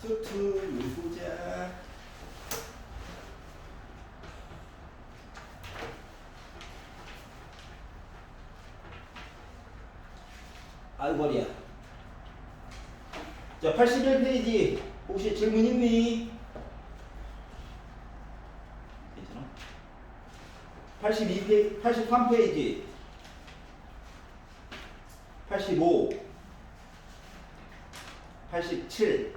수투를 보자. 아이고 머리야. 자, 81페이지 혹시 질문 있니? 괜찮아? 82페이지, 83페이지 85 87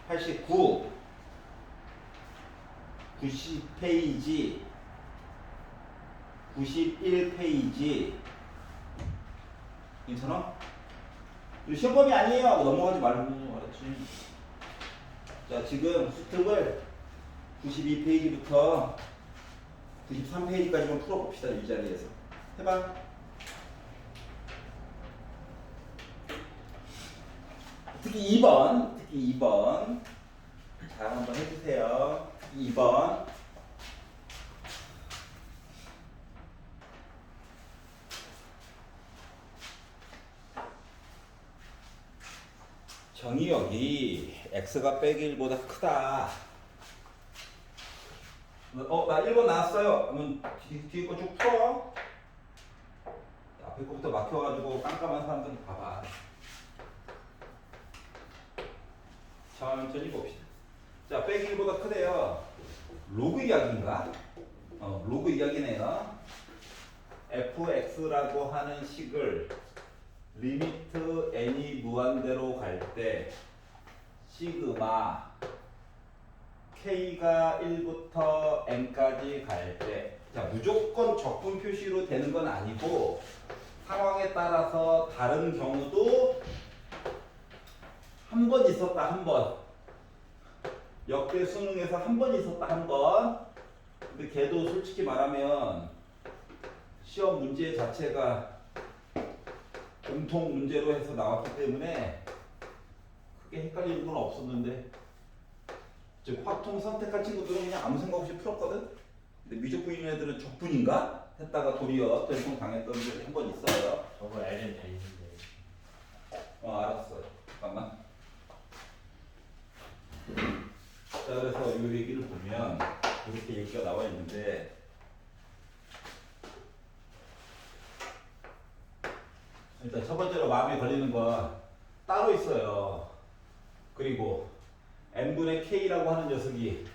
89 90페이지 91페이지 괜찮아? 이거 시험범위 아니에요 하고 넘어가지 말고 알았지? 자, 지금 수특을 92페이지부터 93페이지까지만 풀어봅시다. 이 자리에서 해봐. 특히 2번 자, 한번 해주세요. 2번 정의역이 x가 빼기 1보다 크다. 나 1번 나왔어요. 그러면 뒤에 거 쭉 풀어. 앞에 거부터 막혀가지고 깜깜한 사람들은 봐봐. 천천히 봅시다. 자, 빼기 1보다 크대요. 로그 이야기인가? 로그 이야기네요. fx라고 하는 식을 리미트 n이 무한대로 갈 때 시그마 k가 1부터 n까지 갈 때, 자, 무조건 적분 표시로 되는 건 아니고 상황에 따라서 다른 경우도 한 번 있었다. 한 번 역대 수능에서 한 번 있었다. 한 번. 근데 걔도 솔직히 말하면 시험 문제 자체가 공통 문제로 해서 나왔기 때문에 크게 헷갈리는 건 없었는데, 즉 확통 선택한 친구들은 그냥 아무 생각 없이 풀었거든. 근데 미적분인 애들은 적분인가 했다가 도리어 전통 당했던 분들이 한 번 있어요. 저거 L은 돼 있는데. 알았어. 잠깐만. 자, 그래서 이 얘기를 보면 이렇게 얘기가 나와 있는데, 일단 첫 번째로 마음에 걸리는 거 따로 있어요. 그리고 n분의 k라고 하는 녀석이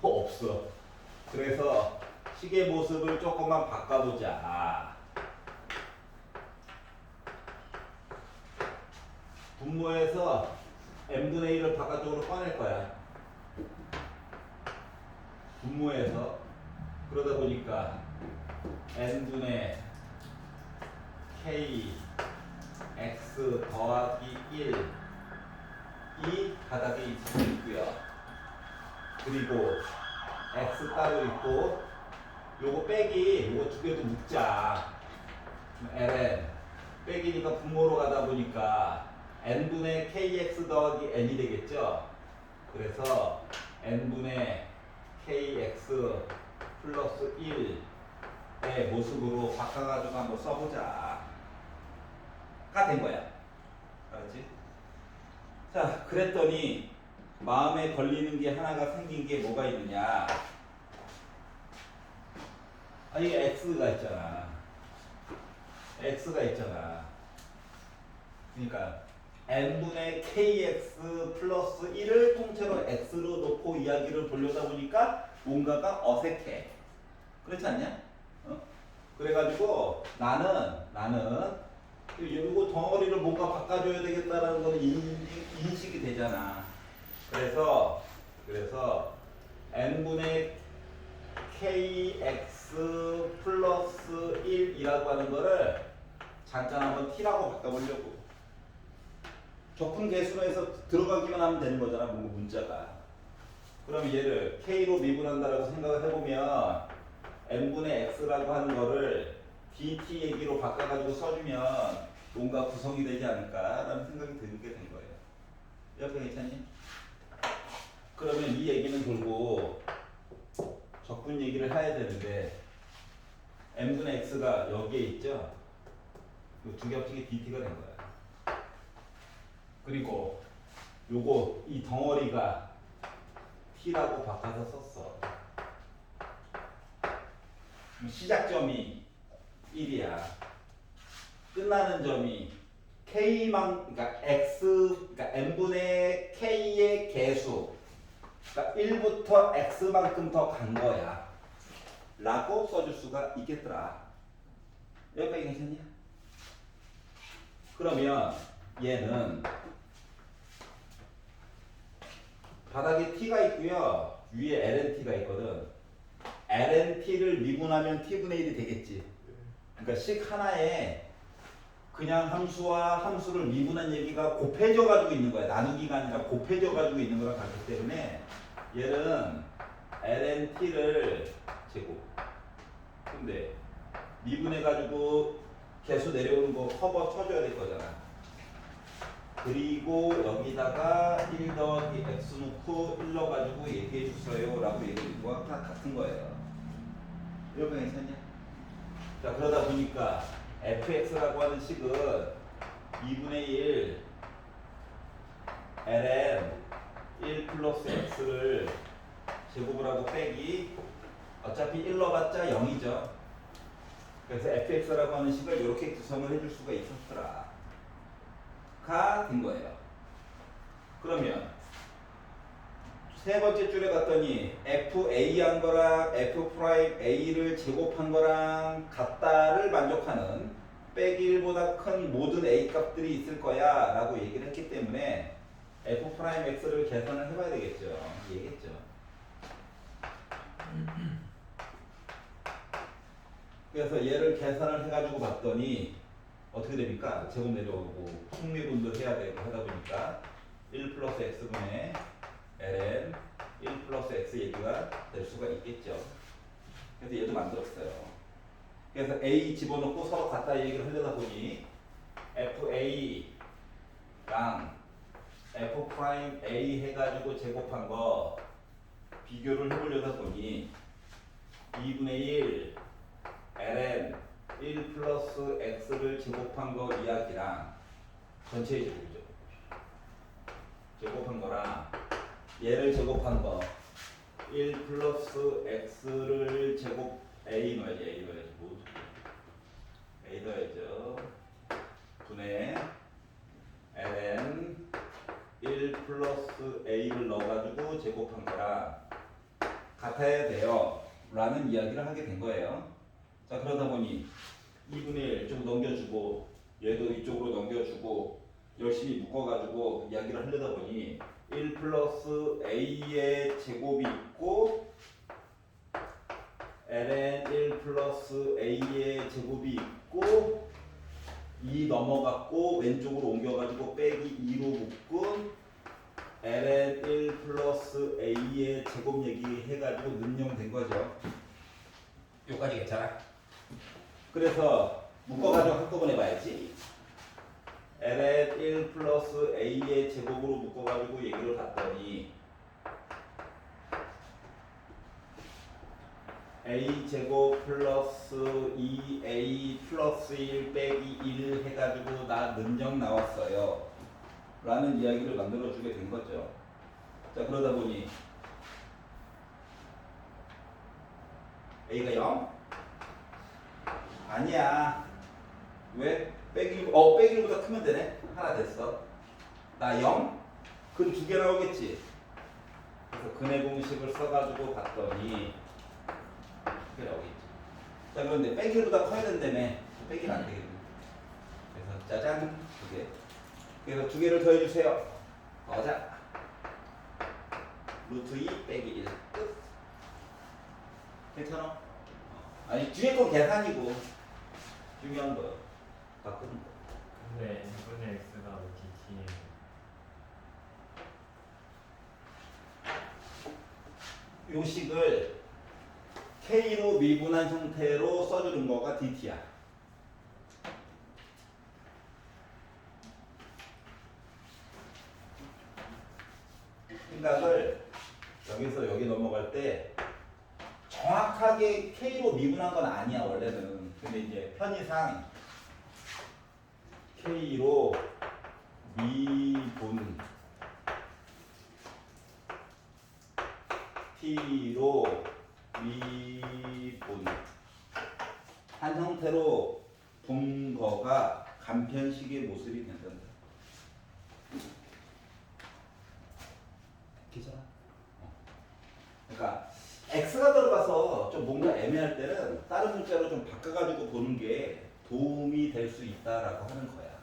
없어. 그래서 식의 모습을 조금만 바꿔보자. 분모에서 n분의 1을 바깥쪽으로 꺼낼 거야. 분모에서. 그러다 보니까 n분의 k x 더하기 1 이 바닥에 있고요. 그리고 x 따로 있고 요거 빼기 요거 두 개도 묶자. ln 빼기니까 분모로 가다 보니까 n분의 kx 더하기 n이 되겠죠. 그래서 n분의 kx 플러스 1의 모습으로 바꿔가지고 한번 써보자 가 된 거야. 알았지? 자, 그랬더니 마음에 걸리는 게 하나가 생긴 게 뭐가 있느냐. 이게 x가 있잖아. x가 있잖아. 그러니까 n분의 kx 플러스 1을 통째로 x로 놓고 이야기를 보려다 보니까 뭔가가 어색해. 그렇지 않냐? 그래가지고 나는 이거 덩어리를 뭔가 바꿔줘야 되겠다라는 건 인식이 되잖아. 그래서 n분의 kx 플러스 1이라고 하는 거를 잠깐 한번 t라고 바꿔보려고. 적분 개수로 해서 들어가기만 하면 되는 거잖아, 뭔가 문자가. 그럼 얘를 k로 미분한다라고 생각을 해보면 n분의 x라고 하는 거를 dt 얘기로 바꿔가지고 써주면 뭔가 구성이 되지 않을까라는 생각이 드는 게 된 거예요. 옆에 괜찮니? 그러면 이 얘기는 결국 적분 얘기를 해야 되는데 n분의 x가 여기에 있죠? 이 두 개 합친 게 dt가 된 거야. 그리고 요거 이 덩어리가 t라고 바꿔서 썼어. 시작점이 1이야. 끝나는 점이 k만 그러니까 x 그러니까 n분의 k의 개수 그러니까 1부터 x만큼 더 간 거야. 라고 써줄 수가 있겠더라. 여기까지 괜찮냐? 그러면 얘는 바닥에 t가 있고요. 위에 lnt가 있거든. lnt를 미분하면 t분의 1이 되겠지. 그러니까 식 하나에 그냥 함수와 함수를 미분한 얘기가 곱해져 가지고 있는 거야. 나누기가 아니라 곱해져 가지고 있는 거랑 같기 때문에 얘는 lnt를 제곱. 근데 미분해 가지고 개수 내려오는 거 커버 쳐줘야 될 거잖아. 그리고 여기다가 1 더하기 x 놓고 1 넣어가지고 얘기해 주세요 라고 얘기해 준 거랑 다 같은 거예요. 이거 괜찮냐? 자, 그러다 보니까 fx라고 하는 식은 2분의 1 ln 1 플러스 x를 제곱을 하고 빼기 어차피 1 넣어봤자 0이죠. 그래서 fx라고 하는 식을 이렇게 구성을 해줄 수가 있었더라. 가 된 거예요. 그러면 세 번째 줄에 갔더니 fa 한 거랑 f'a를 제곱한 거랑 같다를 만족하는 빼기 1보다 큰 모든 a 값들이 있을 거야 라고 얘기를 했기 때문에 f'x를 계산을 해봐야 되겠죠. 얘기했죠. 그래서 얘를 계산을 해가지고 봤더니 어떻게 됩니까? 제곱 내려오고 속미분도 해야 되고 하다 보니까 1 플러스 x분의 ln 1 플러스 x 얘기가 될 수가 있겠죠. 그래서 얘도 만들었어요. 그래서 a 집어넣고 서로 같다 얘기를 하려다 보니 fa랑 f'a 해가지고 제곱한 거 비교를 해보려다 보니 2분의 1 ln 1 플러스 x를 제곱한 거 이야기랑 전체의 제곱이죠. 제곱한 거랑 얘를 제곱한 거 1 플러스 x를 제곱 a 넣어야지. a 넣어야지. 뭐 a 넣어야죠. 분의 ln 1 플러스 a를 넣어가지고 제곱한 거랑 같아야 돼요 라는 이야기를 하게 된 거예요. 자, 그러다 보니 2분의 1 좀 넘겨주고 얘도 이쪽으로 넘겨주고 열심히 묶어가지고 이야기를 하려다 보니 1 플러스 a의 제곱이 있고 ln 1 플러스 a의 제곱이 있고 2 넘어갔고 왼쪽으로 옮겨가지고 빼기 2로 묶은 ln 1 플러스 a의 제곱 얘기해가지고 능용된 거죠. 여기까지 괜찮아? 그래서 묶어가지고 한꺼번에 봐야지. ln 1 플러스 a의 제곱으로 묶어가지고 얘기를 봤더니 a 제곱 플러스 2a 플러스 1 빼기 1 해가지고 나 능정 나왔어요 라는 이야기를 만들어주게 된 거죠. 자, 그러다 보니 a가 0? 아니야. 왜? 빼기보다 크면 되네. 하나 됐어. 나 0? 근 2개 나오겠지. 그래서 근의 공식을 써가지고 봤더니 2개 나오겠지. 자, 그런데 빼기보다 커야 된다며. 빼기는 안 되겠네. 그래서 짜잔 2개. 그래서 2개를 더해주세요. 가자. 루트 2 빼기 1 끝. 괜찮아? 아니 뒤에 건 계산이고 중요한 거 바꾸는 거. 근데 n분의 x가 dt예요. 요 식을 k로 미분한 형태로 써주는 거가 dt야. 생각을 여기서 여기 넘어갈 때 정확하게 k로 미분한 건 아니야 원래는. 근데 이제 편의상 k로 미분 t로 미분 한 형태로 본 거가 간편식의 모습이 된단다. 괜찮아? 그러니까 x가 들어가서 좀 뭔가 애매할 때는 다른 문자로 좀 바꿔가지고 보는 게 도움이 될 수 있다라고 하는 거야.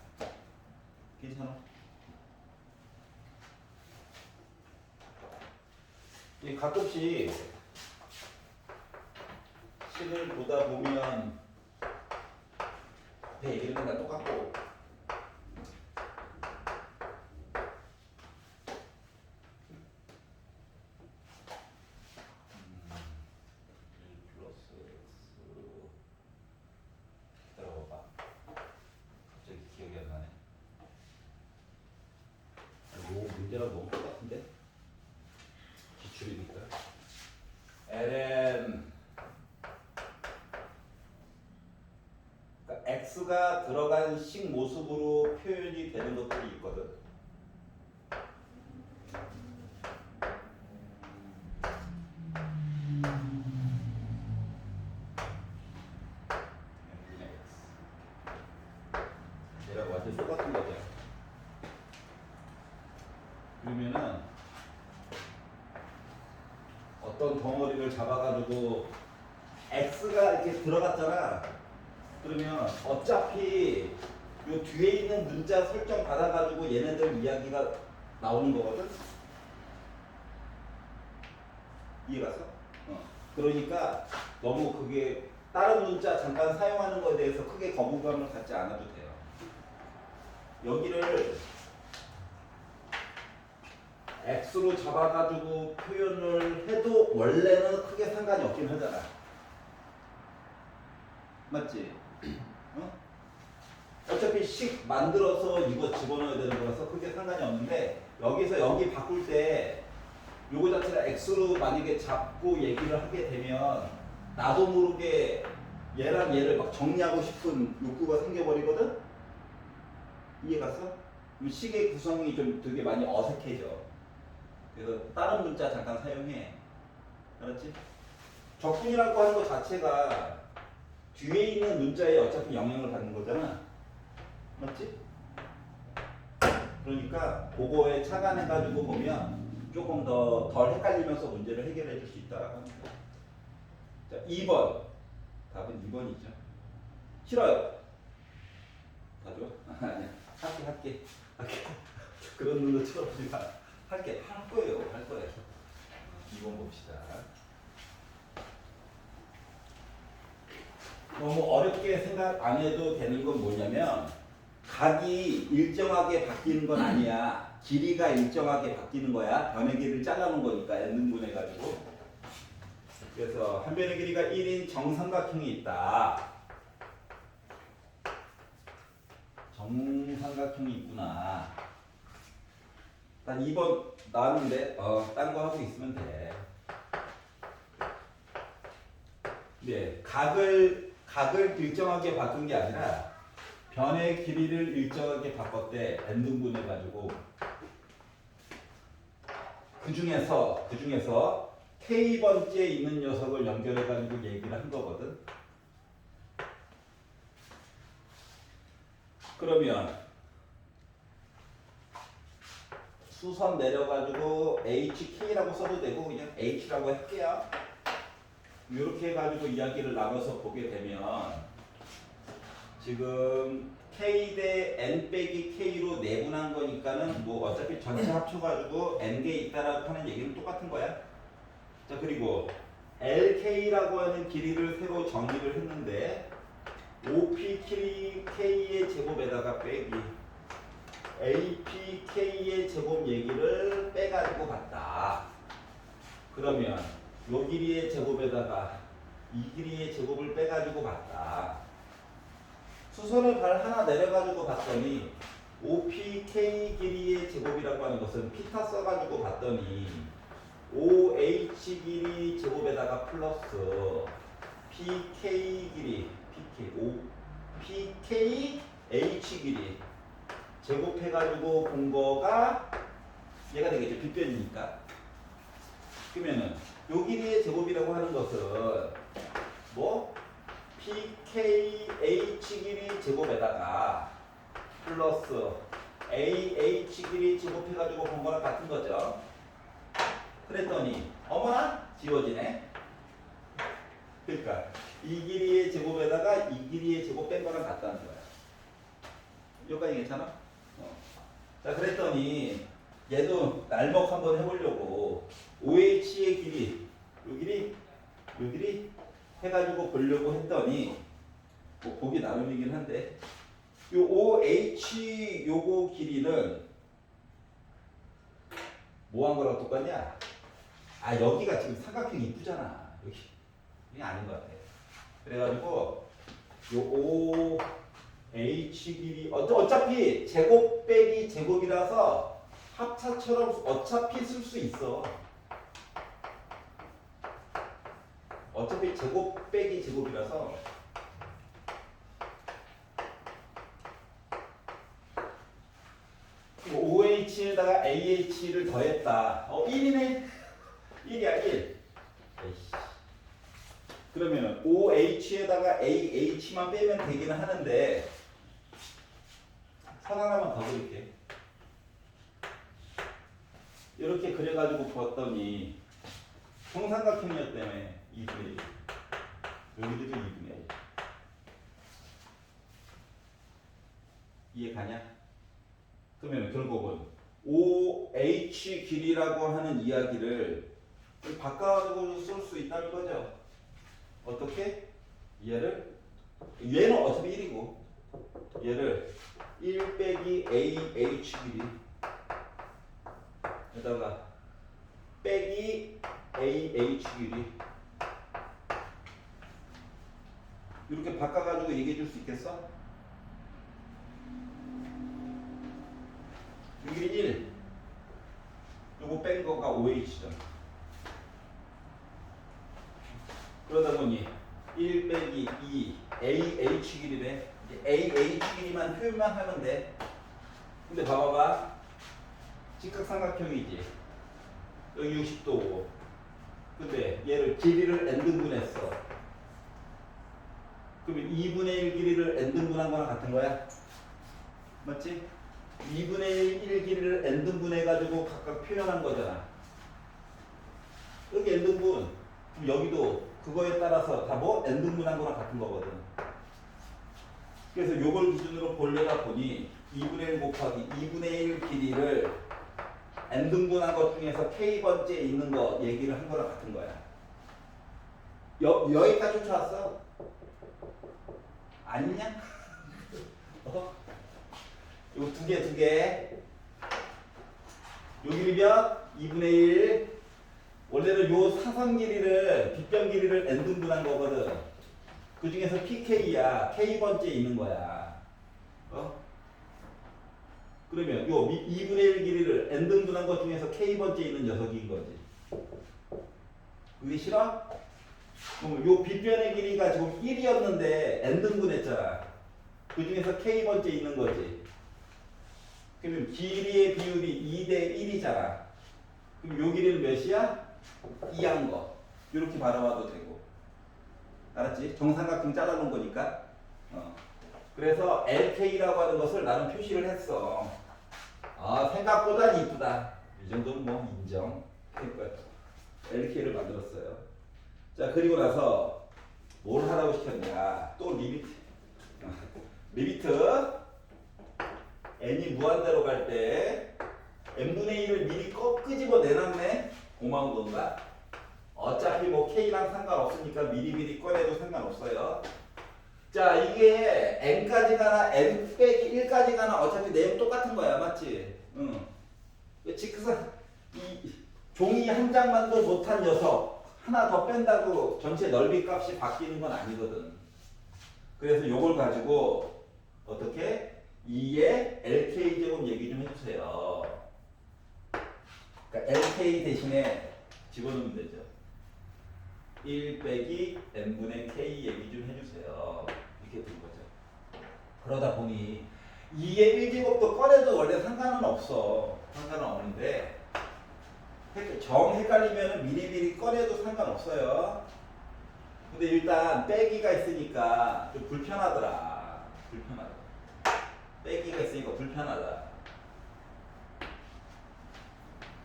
괜찮아? 이 가끔씩 식을 보다 보면 배 얘기는 맨날 똑같고 들어봐. 갑자기 기억이 안 나네. 뭐 문제랑 너무 똑같은데? 기출이니까. ln 그러니까 x가 들어간 식 모습으로 표현이 되는 것들이 있거든. 얘랑 완전 똑같은 거죠. 그러면은 어떤 덩어리를 잡아가지고 x가 이렇게 들어갔잖아. 그러면 어차피 요 뒤에 있는 문자 설정 받아가지고 얘네들 이야기가 나오는 거거든. 이해갔어? 그러니까 너무 그게 다른 문자 잠깐 사용하는 거에 대해서 크게 거부감을 갖지 않아도 돼요. 여기를 x로 잡아가지고 표현을 해도 원래는 크게 상관이 없긴 하잖아. 맞지? 어? 어차피 식 만들어서 이거 집어넣어야 되는 거라서 크게 상관이 없는데 여기서 여기 바꿀 때 요거 자체가 x로 만약에 잡고 얘기를 하게 되면 나도 모르게 얘랑 얘를 막 정리하고 싶은 욕구가 생겨버리거든? 이해갔어? 그럼 식의 구성이 좀 되게 많이 어색해져. 그래서 다른 문자 잠깐 사용해. 알았지? 적분이라고 하는 것 자체가 뒤에 있는 문자에 어차피 영향을 받는 거잖아. 맞지? 그러니까 그거에 착안해가지고 보면 조금 더 덜 헷갈리면서 문제를 해결해 줄 수 있다라고 합니다. 자, 2번. 답은 2번이죠. 싫어요. 다 줘? 아니야. 할게. 그런 눈으로 쳐다보지 마. 할 거예요. 할 거예요. 2번 봅시다. 너무 어렵게 생각 안 해도 되는 건 뭐냐면 각이 일정하게 바뀌는 건 아니야. 길이가 일정하게 바뀌는 거야. 변의 길이를 잘라놓은 거니까 n등분해가지고. 그래서 한 변의 길이가 1인 정삼각형이 있다. 정삼각형이 있구나. 난 2번 나왔는데 딴 거 하고 있으면 돼. 네, 각을 일정하게 바꾼 게 아니라 변의 길이를 일정하게 바꿨대. n등분해 가지고 그 중에서 k번째 있는 녀석을 연결해 가지고 얘기를 한 거거든. 그러면 수선 내려가지고 HK라고 써도 되고 그냥 H라고 할게요. 이렇게 해가지고 이야기를 나눠서 보게 되면 지금 K 대 N 빼기 K로 내분한 거니까는 뭐 어차피 전체 합쳐가지고 N개 있다라고 하는 얘기는 똑같은 거야. 자, 그리고 LK라고 하는 길이를 새로 정의를 했는데 OPK의 제곱에다가 빼기 APK의 제곱 얘기를 빼가지고 봤다. 그러면 요 길이의 제곱에다가 이 길이의 제곱을 빼가지고 봤다. 수선을 발 하나 내려가지고 봤더니 OPK 길이의 제곱이라고 하는 것은 피타 써가지고 봤더니 OH 길이 제곱에다가 플러스 PK 길이 PK H 길이 제곱해가지고 본 거가 얘가 되겠죠. 빗변이니까. 그러면은 요 길이의 제곱이라고 하는 것은 뭐 PKH 길이 제곱에다가 플러스 AH 길이 제곱해가지고 본 거랑 같은 거죠. 그랬더니 어머나 지워지네. 그러니까 이 길이의 제곱에다가 이 길이의 제곱 뺀 거랑 같다는 거야. 여기까지 괜찮아? 자 그랬더니 얘도 날먹 한번 해보려고 OH의 길이 요 길이 해가지고 보려고 했더니 뭐 보기 나름이긴 한데 요 OH 요거 길이는 뭐 한 거랑 똑같냐? 아 여기가 지금 삼각형이 이쁘잖아. 여기 이게 아닌 것 같아. 그래가지고 요 OH 길이 어차피 제곱 빼기 제곱이라서 합차처럼 어차피 쓸 수 있어. 어차피 제곱 빼기 제곱이라서 OH에다가 AH를 더했다. 1이네. 1이야 1. 에이씨. 그러면 OH에다가 AH만 빼면 되기는 하는데 선 하나만 더 그릴게. 이렇게 그려가지고 봤더니 정삼각형이었다며 2분의 1. 여기도 2분의 1. 이해 가냐? 그러면 결국은 OH 길이라고 하는 이야기를 바꿔가지고 쓸 수 있다는 거죠. 어떻게? 얘는 어차피 1이고 얘를 1 빼기 AH 길이 에다가 빼기 AH 길이 이렇게 바꿔가지고 얘기해 줄 수 있겠어? 여기 1 요거 뺀 거가 OH죠. 그러다 보니 1 빼기 2 AH 길이네. AH 길이만 표현만 하면 돼. 근데 봐봐봐. 직각삼각형이지. 여기 60도고. 근데 얘를 길이를 n등분했어. 그러면 2분의 1 길이를 n등분한 거랑 같은 거야? 맞지? 2분의 1 길이를 n등분해가지고 각각 표현한 거잖아. 여기 n등분. 그럼 여기도 그거에 따라서 다 뭐? n등분한 거랑 같은 거거든. 그래서 요걸 기준으로 보려다 보니 2분의 1 곱하기 2분의 1 길이를 n등분한 것 중에서 k번째에 있는 거 얘기를 한 거랑 같은 거야. 여기까지 쫓아왔어? 아니냐? 요거 두 개. 요 길이 몇? 2분의 1. 원래는 요 사선 길이를, 빗변 길이를 n등분한 거거든. 그 중에서 pk야. k번째에 있는 거야. 그러면 요 2분의 1 길이를 n등분한 것 중에서 k번째에 있는 녀석인 거지. 그게 싫어? 그럼 요 빗변의 길이가 지금 1이었는데 n등분했잖아. 그 중에서 k번째 있는 거지. 그러면 길이의 비율이 2대 1이잖아. 그럼 요 길이는 몇이야? 2한 거. 이렇게 바라봐도 되고. 알았지? 정삼각형 잘라놓은 거니까. 그래서 LK라고 하는 것을 나는 표시를 했어. 아, 생각보다 이쁘다. 이 정도는 뭐 인정. 그러니까 LK를 만들었어요. 자, 그리고 나서 뭘 하라고 시켰냐? 또 리미트. 리미트. n이 무한대로 갈 때 n분의 1을 미리 끄집어 내놨네. 고마운 건가? 어차피 뭐 k랑 상관없으니까 미리미리 꺼내도 상관없어요. 자, 이게 n까지 가나 n 빼기 1까지 가나 어차피 내용 똑같은 거야. 맞지? 응. 직선 이 종이 한 장만도 못한 녀석 하나 더 뺀다고 전체 넓이 값이 바뀌는 건 아니거든. 그래서 요걸 가지고 어떻게? 2의 LK제곱 얘기 좀 해주세요. 그러니까 LK 대신에 집어넣으면 되죠. 1 빼기 n분의 k 얘기 좀 해주세요. 이렇게 된 거죠. 그러다 보니 2의 1제곱도 꺼내도 원래 상관은 없어. 상관은 없는데 정 헷갈리면 미리미리 꺼내도 상관없어요. 근데 일단 빼기가 있으니까 좀 불편하더라. 불편하다. 빼기가 있으니까 불편하다.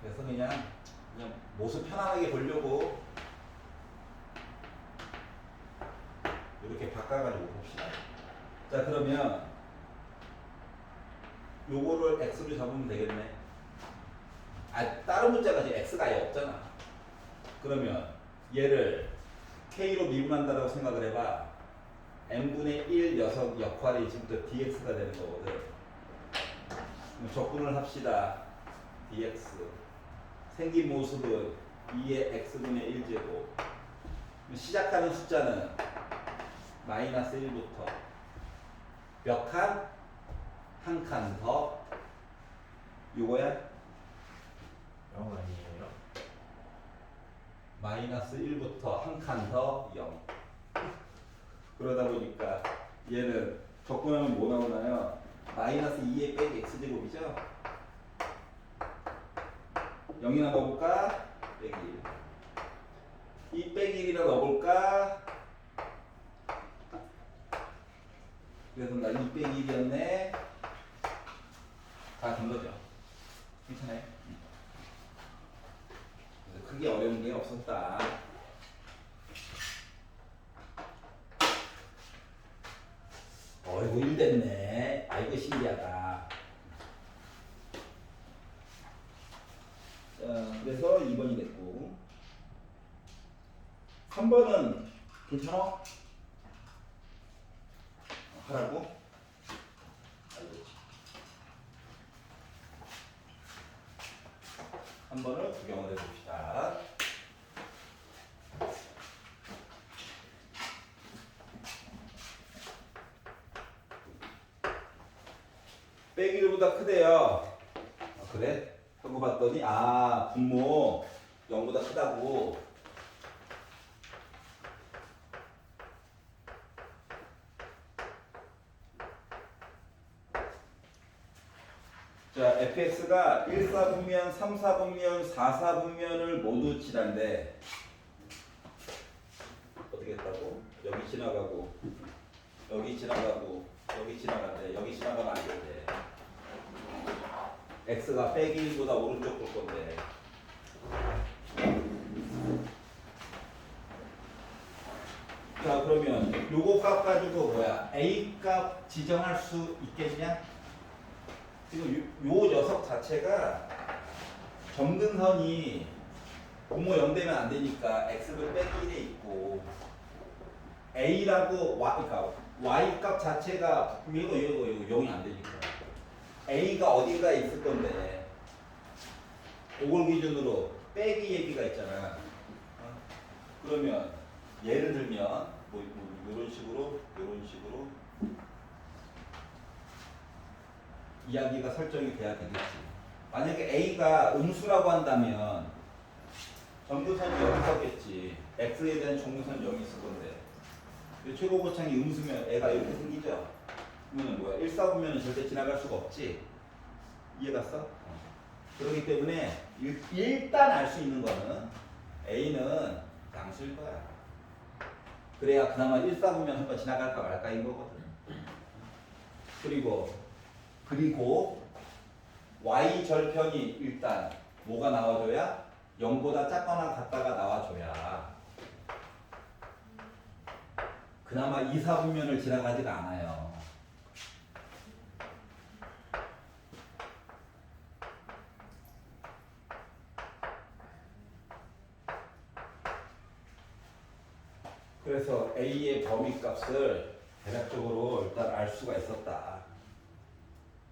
그래서 그냥 모습 편안하게 보려고 이렇게 바꿔가지고 봅시다. 자, 그러면 요거를 x로 잡으면 되겠네. 다른 문자가 지금 x가 아예 없잖아. 그러면 얘를 k로 미분한다고 생각을 해봐. n분의 1 녀석 역할이 지금부터 dx가 되는 거거든. 그럼 적분을 합시다. dx 생긴 모습은 2의 x분의 1제곱. 시작하는 숫자는 마이너스 1부터 몇 칸? 한 칸 더. 요거야? 0 아니에요? 마이너스 1부터 한 칸 더 0. 그러다 보니까 얘는 적분하면 뭐 나오나요? 마이너스 2의 빼기 x제곱이죠? 0이나 넣어볼까? 빼기 1. 이 빼기 1이나 넣어볼까? 그래서 나 2 빼기 1이었네. 다 된 거죠? 괜찮아요? 크게 어려운 게 없었다. 어이구 1 됐네. 아이고 신기하다. 자, 그래서 2번이 됐고 3번은 괜찮아? 하라고? 알겠지. 3번을 구경을 해봅시다. 빼기 1보다 크대요. 그래? 하고 봤더니 분모 0보다 크다고. 자, fx가 1사분면, 3사분면, 4사분면을 모두 칠한데 어떻게 했다고? 여기 지나가고 여기 지나가고 여기 지나간대. 여기 지나가면 안 된대. x가 빼기 1보다 오른쪽 볼 건데 자, 그러면 요거 값 가지고 뭐야? a 값 지정할 수 있겠냐? 지금 요 녀석 자체가 점근선이 분모 0 되면 안 되니까 x를 빼기 1에 있고 a라고 그러니까 y 값 자체가 이거 0이 안 되니까 a가 어딘가에 있을 건데 그걸 기준으로 빼기 얘기가 있잖아. 그러면 예를 들면 이런 식으로 이야기가 설정이 돼야 되겠지. 만약에 a가 음수라고 한다면 점근선이 0이 있었겠지. x에 대한 점근선 0이 있을 건데 최고고창이 음수면 애가 이렇게 생기죠. 그러면 뭐야? 1사분면은 절대 지나갈 수가 없지. 이해갔어? 그렇기 때문에 일단 알 수 있는 거는 a는 양수일 거야. 그래야 그나마 1사분면 한번 지나갈까 말까인 거거든. 그리고 y 절편이 일단 뭐가 나와줘야? 0보다 작거나 같다가 나와줘야 그나마 2사분면을 지나가지가 않아요. 그래서 a의 범위값을 대략적으로 일단 알 수가 있었다.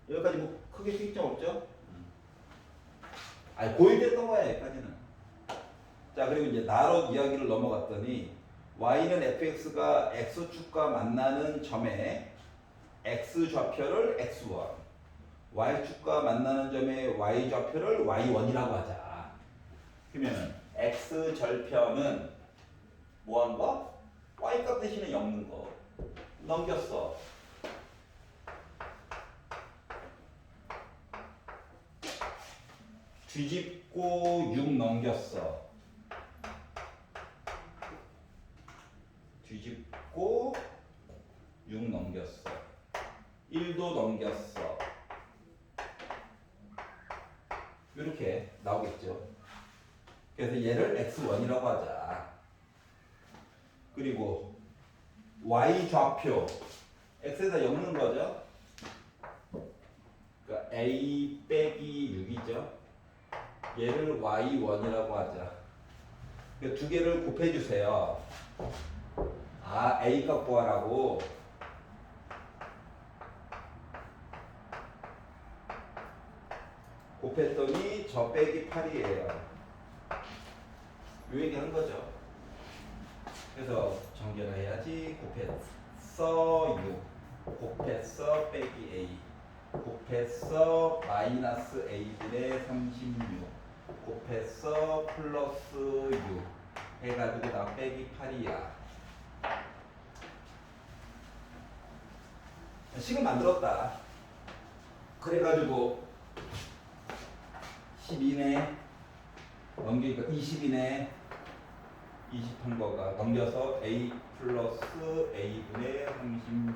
여기까지 뭐 크게 특이점 없죠? 고일됐던 거야 여기까지는. 자, 그리고 이제 나로 이야기를 넘어갔더니 y는 fx가 x축과 만나는 점에 x좌표를 x1, y축과 만나는 점에 y좌표를 y1이라고 하자. 그러면 x절편은 뭐한 거? y값 대신에 엮는 거. 넘겼어. 뒤집고 6 넘겼어. 뒤집고 6 넘겼어. 1도 넘겼어. 이렇게 나오겠죠. 그래서 얘를 x1이라고 하자. 그리고 y 좌표 x에다 엮는 거죠. 그러니까 a 빼기 6이죠. 얘를 y1이라고 하자. 그 두 개를 곱해 주세요. 아, a 값 구하라고. 곱했더니 저 빼기 8이에요. 요 얘기 한 거죠. 그래서 정렬을 해야지. 곱했어 6, 곱했어 빼기 a, 곱했어 마이너스 a분의 36, 곱했어 플러스 6 해가지고 나 빼기 8이야. 식을 만들었다. 그래가지고 12네 넘기니까 20이네. 20한 거가 넘겨서 a 플러스 a분의 36.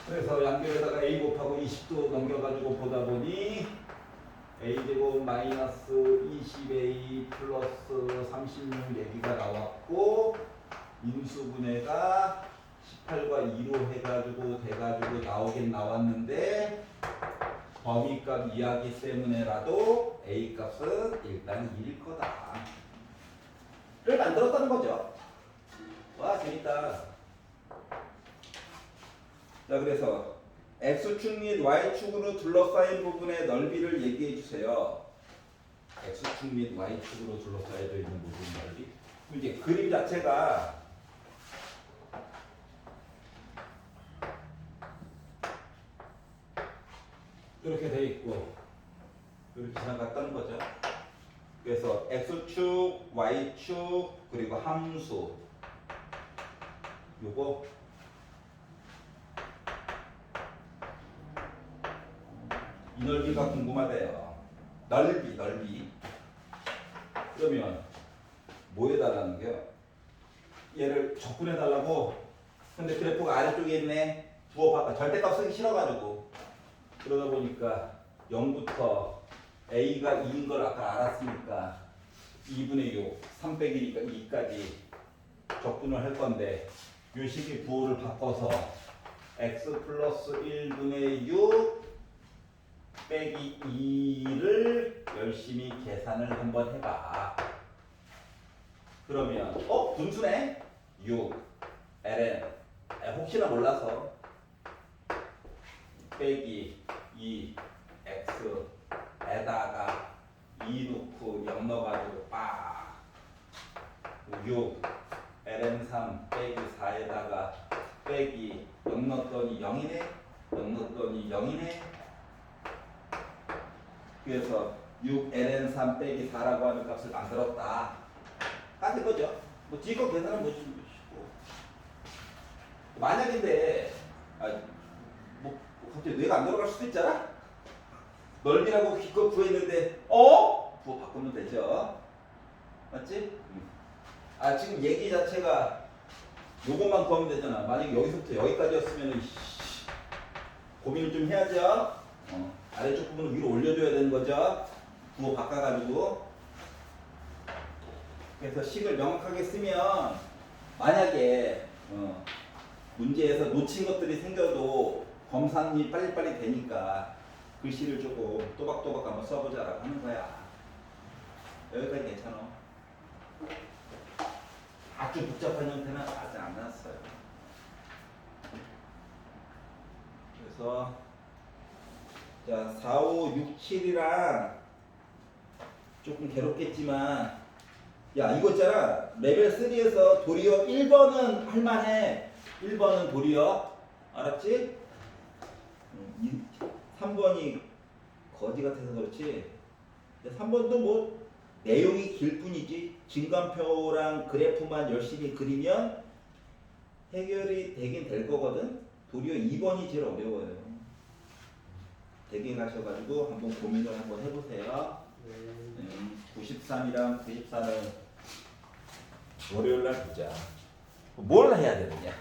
그래서 양변에다가 a 곱하고 20도 넘겨가지고 보다 보니 a제곱 마이너스 20a 플러스 36 얘기가 나왔고, 인수분해가 18과 2로 해가지고 돼가지고 나오긴 나왔는데, 범위값 이하기 때문에라도 a 값은 일단 1일 거다 를 만들었다는 거죠. 와, 재밌다. 자, 그래서 x축 및 y축으로 둘러싸인 부분의 넓이를 얘기해 주세요. x축 및 y축으로 둘러싸여져 있는 부분 넓이. 이제 그림 자체가 이렇게 돼 있고 이렇게 지나갔다는 거죠. 그래서 x축, y축, 그리고 함수 요거 이 넓이가 궁금하대요. 넓이. 그러면 뭐 해달라는 게요? 얘를 적분해 달라고. 근데 그래프가 아래쪽에 있네. 절대값 쓰기 싫어가지고. 그러다 보니까 0부터 a가 2인 걸 아까 알았으니까 2분의 6, 3 빼기니까 2까지 적분을 할 건데, 요 식의 부호를 바꿔서 x 플러스 1분의 6 빼기 2를 열심히 계산을 한번 해봐. 그러면 분수네? 6 ln 혹시나 몰라서 빼기 2 x 에다가 2 넣고 0 넣어가지고 6 ln 3 빼기 4에다가 빼기 0 넣었더니 0이네. 0 넣었더니 0이네. 그래서 6 ln 3 빼기 4라고 하는 값을 만들었다. 같은 거죠. 뭐 뒤에 거 계산은 뭐 좀 만약인데 뭐 갑자기 뇌가 안 들어갈 수도 있잖아. 넓이라고 기껏 구했는데 부호 바꾸면 되죠. 맞지? 지금 얘기 자체가 요것만 구하면 되잖아. 만약에 여기서부터 여기까지였으면 고민을 좀 해야죠. 아래쪽 부분을 위로 올려줘야 되는 거죠. 부호 바꿔가지고. 그래서 식을 명확하게 쓰면 만약에 문제에서 놓친 것들이 생겨도 검산이 빨리빨리 되니까 글씨를 조금 또박또박 한번 써보자라고 하는 거야. 여기까지 괜찮아. 아주 복잡한 형태는 아직 안 나왔어요. 그래서 자 4, 5, 6, 7이랑 조금 괴롭겠지만, 야 이거 있잖아. 레벨 3에서 도리어 1번은 할만해. 1번은 도리어. 알았지? 3번이 거지 같아서 그렇지. 3번도 뭐 내용이 길 뿐이지. 증감표랑 그래프만 열심히 그리면 해결이 되긴 될 거거든. 도리어 2번이 제일 어려워요. 대기하셔가지고 한번 고민을 한번 해보세요. 93이랑 94는 월요일 날 보자. 뭘 해야 되느냐?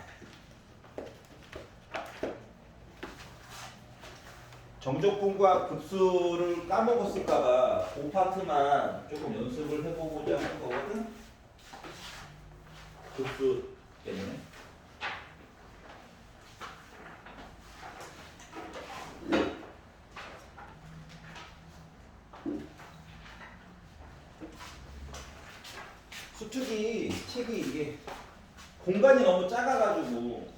정적분과 급수를 까먹었을까봐 그 파트만 조금 연습을 해보고자 하는 거거든. 급수 때문에. 수축이 책이 이게 공간이 너무 작아가지고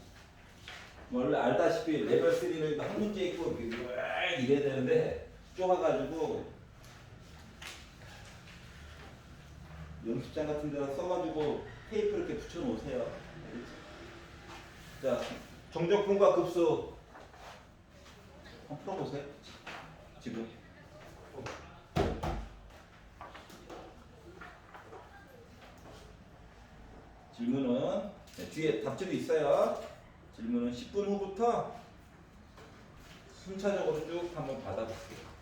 원래 알다시피 레벨 3는 한 문제 있고 이래야 되는데 좁아가지고 연습장 같은 데다 써가지고 테이프 이렇게 붙여놓으세요. 자, 정적분과 급수 한번 풀어보세요. 지금. 질문은 뒤에 답지도 있어요. 질문은 10분 후부터 순차적으로 쭉 한번 받아볼게요.